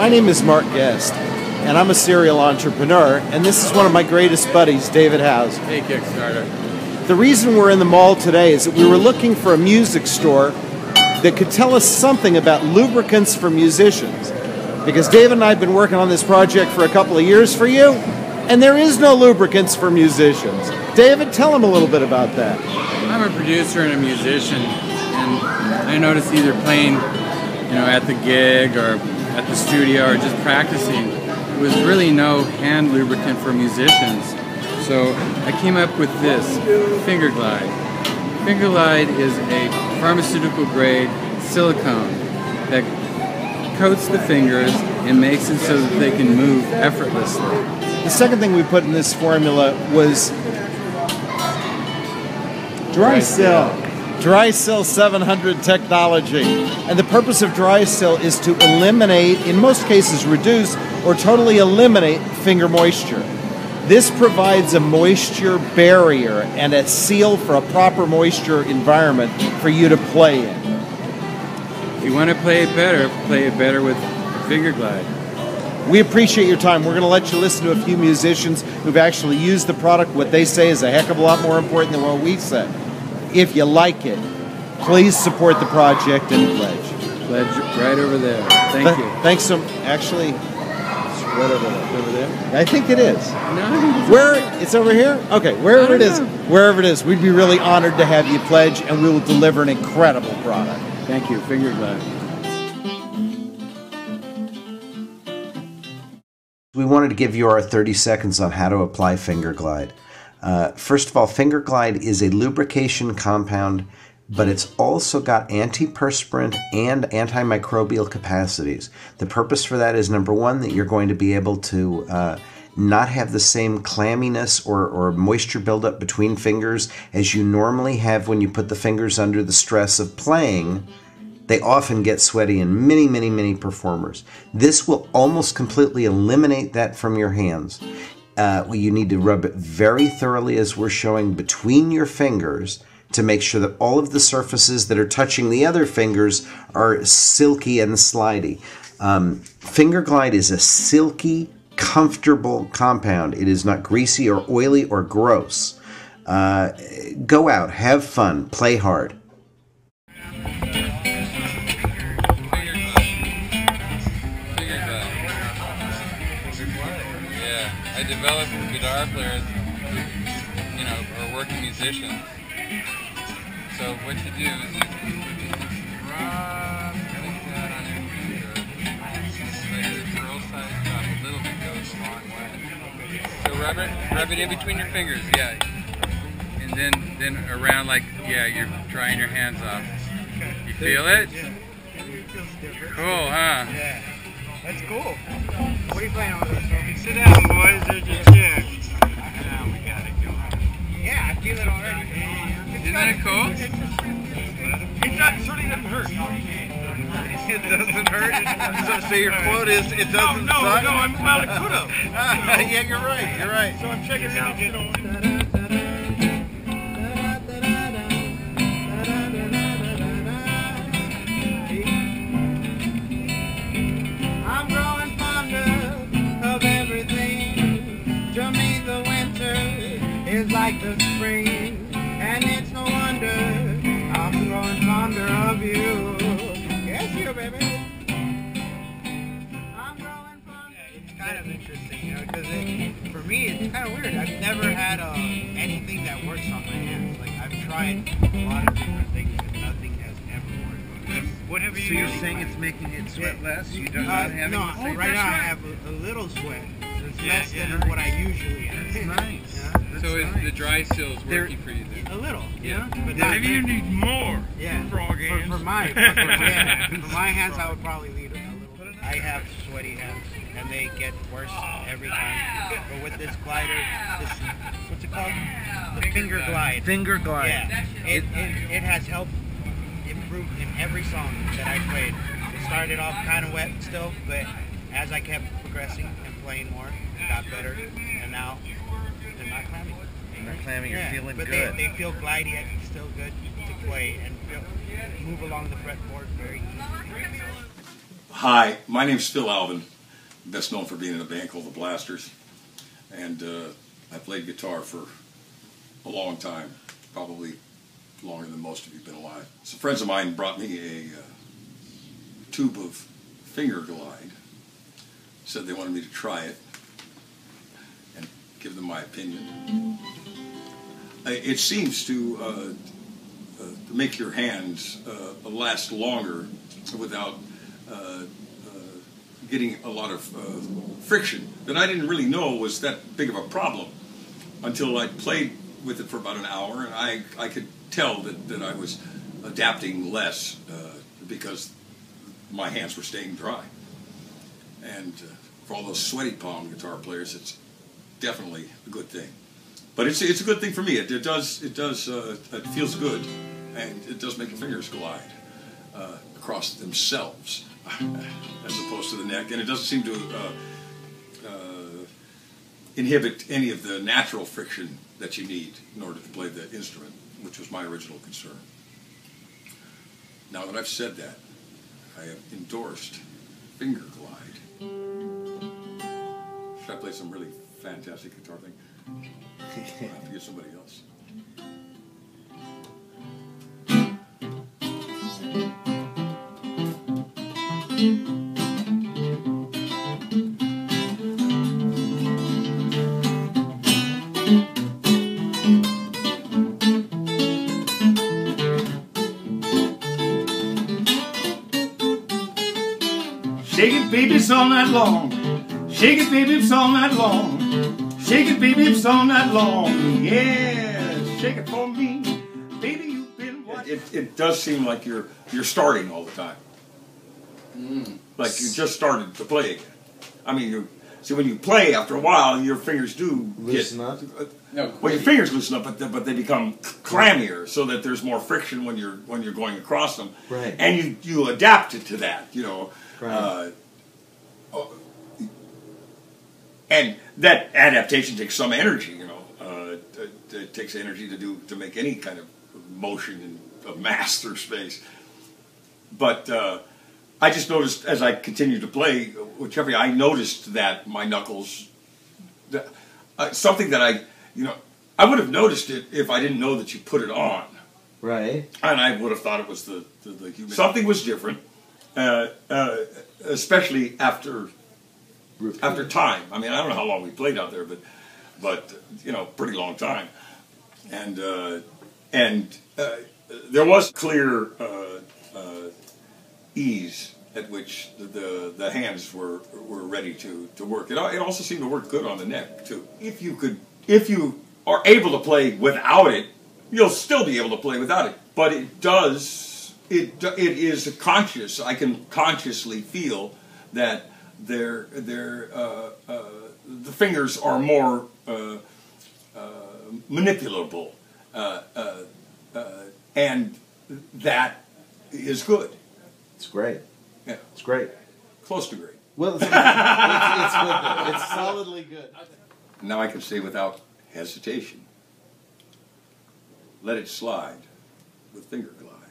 My name is Mark Guest, and I'm a serial entrepreneur, and this is one of my greatest buddies, David Howes. Hey, Kickstarter. The reason we're in the mall today is that we were looking for a music store that could tell us something about lubricants for musicians. Because David and I have been working on this project for a couple of years for you, and there is no lubricants for musicians. David, tell them a little bit about that. I'm a producer and a musician, and I noticed either playing, at the gig or at the studio or just practicing, there was really no hand lubricant for musicians. So I came up with this, Fingerglide. Fingerglide is a pharmaceutical grade silicone that coats the fingers and makes it so that they can move effortlessly. The second thing we put in this formula was Dry Cell 700 technology. And the purpose of Dry Cell is to eliminate, in most cases reduce, or totally eliminate finger moisture. This provides a moisture barrier and a seal for a proper moisture environment for you to play in. If you want to play it better with Fingerglide. We appreciate your time. We're going to let you listen to a few musicians who've actually used the product. What they say is a heck of a lot more important than what we said. If you like it, please support the project and pledge. Pledge right over there. Thank you. Thanks so much. Actually, it's right over there. I think it is. No. Where? It's over here? Okay, wherever it is, we'd be really honored to have you pledge, and we will deliver an incredible product. Thank you. Fingerglide. We wanted to give you our 30 seconds on how to apply Fingerglide. First of all, Fingerglide is a lubrication compound, but it's also got antiperspirant and antimicrobial capacities. The purpose for that is, number one, that you're going to be able to not have the same clamminess or moisture buildup between fingers as you normally have when you put the fingers under the stress of playing. They often get sweaty in many performers. This will almost completely eliminate that from your hands. You need to rub it very thoroughly, as we're showing, between your fingers to make sure that all of the surfaces that are touching the other fingers are silky and slidey. Fingerglide is a silky, comfortable compound. It is not greasy or oily or gross. Go out, have fun, play hard. I developed guitar players who, are working musicians. So what you do is you rub that on your finger, like the curl size drop a little bit goes a long way. So rub it in between your fingers, yeah. And then around you're drying your hands off. You feel it? Cool, huh? Yeah. That's cool. What are you playing on this? Sit down, boys. There's your chair. Now we got it going. Yeah, I feel it already. Isn't that cool? It certainly doesn't hurt. It doesn't hurt? So your quote is, it doesn't No, suck? well, it could have. Yeah, you're right. So I'm checking out, I'm growing fonder of everything. To me the winter is like the spring, and it's no wonder I'm growing fonder of you. Yes, you, baby. I'm growing fonder. It's kind of interesting, because for me it's kind of weird. I've never had anything that works on my hands. Like, I've tried a lot of different things, and nothing has ever worked. What have you? So you're saying it's making it sweat less? You don't not having no, the same right now I have a little sweat. So it's less than what I usually have. That's nice. Yeah. So nice. The dry seal is working for you then? A little, Yeah. But Maybe you need more. Yeah. Frog hands. For my hands, I would probably need a little. I have sweaty hands, and they get worse every time. But with this glider, what's it called? The Fingerglide. Fingerglide. Yeah. It has helped improve in every song that I played. It started off kind of wet still, but as I kept progressing and playing more, it got better, and now they're not clammy. They're not clammy, you're feeling but good. They feel glidey and still good to play and move along the fretboard very easily. Hi, my name's Phil Alvin, best known for being in a band called the Blasters, and I played guitar for a long time, probably longer than most of you have been alive. So friends of mine brought me a tube of Fingerglide, said they wanted me to try it and give them my opinion. It seems to make your hands last longer without getting a lot of friction that I didn't really know was that big of a problem until I played with it for about an hour, and I could tell that I was adapting less because my hands were staying dry. And for all those sweaty palm guitar players, it's definitely a good thing. But it's a good thing for me. It feels good, and it does make your fingers glide across themselves as opposed to the neck, and it doesn't seem to inhibit any of the natural friction that you need in order to play the instrument, which was my original concern. Now that I've said that, I have endorsed Fingerglide. Should I play some really fantastic guitar thing? I'll have to get somebody else. Shake it, baby, it's all night long. Shake it, baby, it's all night long. Shake it, baby, it's all night long. Yeah, shake it for me, baby. You've been watching. It does seem like you're starting all the time. Like you just started to play again. I mean, see, when you play, after a while, your fingers do Loosen up? Well, your fingers loosen up, but they become clammier, so that there's more friction when you're going across them. Right. And you adapt it to that, you know. Right. And that adaptation takes some energy, you know. It takes energy to make any kind of motion of mass through space. But I just noticed as I continued to play, whichever I noticed that my knuckles, something that I would have noticed it if I didn't know that you put it on. Right. And I would have thought it was the human. Something was different, especially after time. I mean, I don't know how long we played out there, but you know, pretty long time. And there was clear ease at which the hands were ready to work. It also seemed to work good on the neck too. If you are able to play without it, you'll still be able to play without it. But it is conscious. I can consciously feel that the fingers are more manipulable, and that is good. It's great. Yeah, It's great. close to great. Well, it's good. It's solidly good. Now I can say without hesitation, let it slide with Fingerglide.